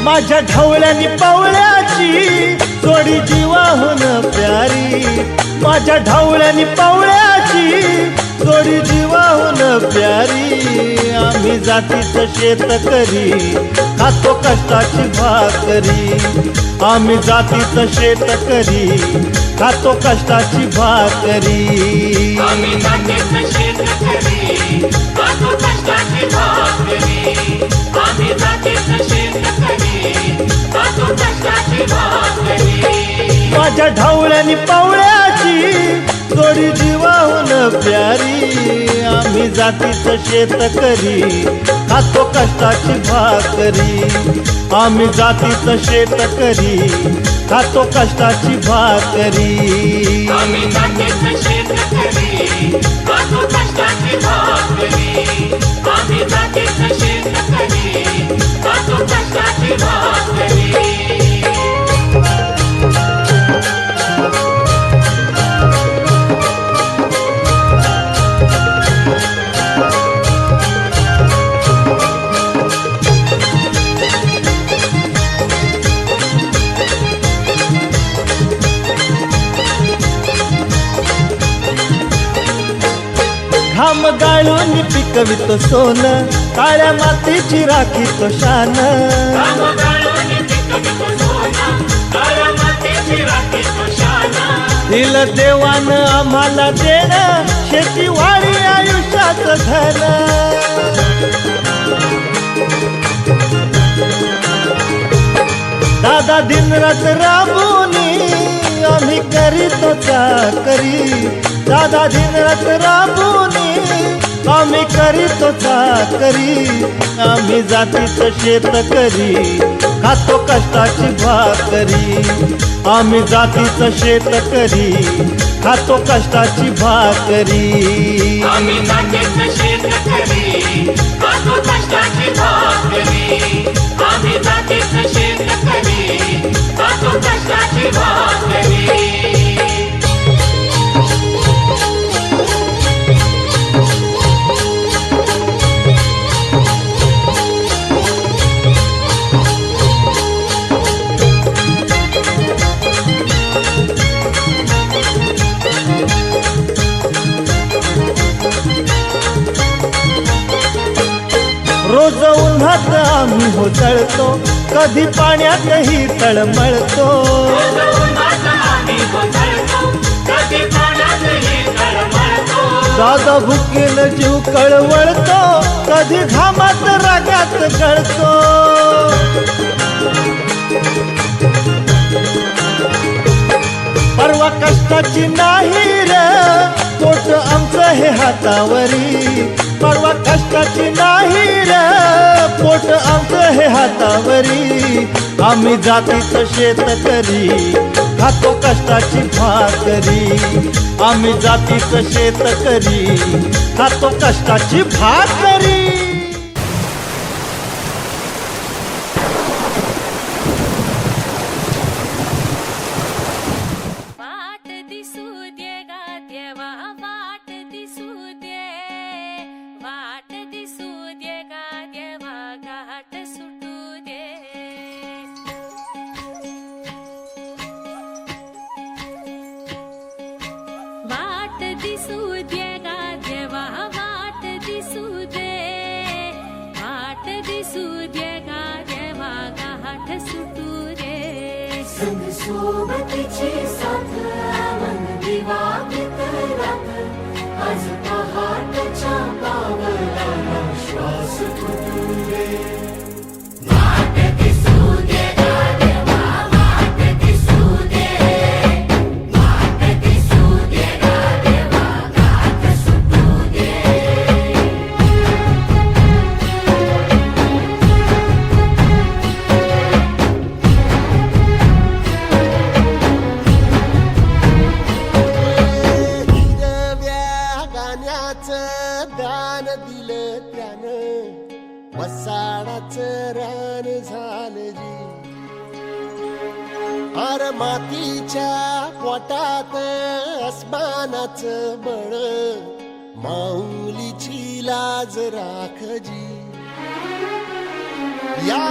माझ्या ढवळ्यानी पवळ्याची जोडी जीवाहून प्यारी, माझ्या ढवळ्यानी पवळ्याची जोडी जीवाहून प्यारी। आम्ही जातीचं शेतकरी खातो कष्टाची भाकरी, आम्ही जातीचं शेतकरी खातो कष्टाची भाकरी। आम्ही जातीचं शेतकरी खातो कष्टाची भाकरी, आम्ही जातीचं शेतकरी खातो कष्टाची भाकरी। माझ्या ढवळ्यानी पवळ्याची जोडी जीवाहून प्यारी, आम्ही जातीचं शेतकरी खातो कष्टाची भाकरी, आम्ही जातीचं शेतकरी खातो कष्टाची भाकरी। आम्ही जातीचं शेतकरी खातो कष्टाची भाकरी, आम्ही जातीचं शेतकरी खातो कष्टाची भाकरी। घाम गाळून पिकवितो सोनं, काळ्या मातीची राखीतो शान। घाम गाळून पिकवितो सोनं, काळ्या मातीची राखीतो शान। दिलं देवानं आम्हाला देणं, शेतीवाडी आयुष्याचं धन। दादा दिनरात राबूनी आम्ही करीतो चाकरी, दादा दिनरात राबूनी आम्ही करीतो चाकरी। आम्ही जातीचं शेतकरी खातो कष्टाची भाकरी, आम्ही जातीचं शेतकरी खातो कष्टाची भाकरी। आम्ही जातीचं शेतकरी खातो कष्टाची भाकरी, आम्ही जातीचं शेतकरी खातो कष्टाची भाकरी। रोज उन्हात आम्ही होतळतो, कधी पाण्यातही तळमळतो। दादा भुकेल जीव कळवळतो, कधी घामात रागात गळतो। परवा कष्टाची नाही रे पोट आमचं हे हातावरी, परवा कष्टाची नाही रे पोट आमचं हे हातावरी। आम्ही जातीचं शेतकरी खातो कष्टाची भाकरी, आम्ही जातीचं शेतकरी खातो कष्टाची भाकरी। संग सोबतीची साथ मन दिवाळीत रात, आज पहाटच्या पावलाला श्वास फुटू दे। वाट दिसू दे गा देवा, वाट दिसू दे, वाट दिसू दे गा देवा, गाठ सुटू दे। दान दिलं त्यानं, वसाडाचं रान झालं जी। अर मातीच्या पोटात अस्मानाचं बळ, माऊलीची लाज राखजी। या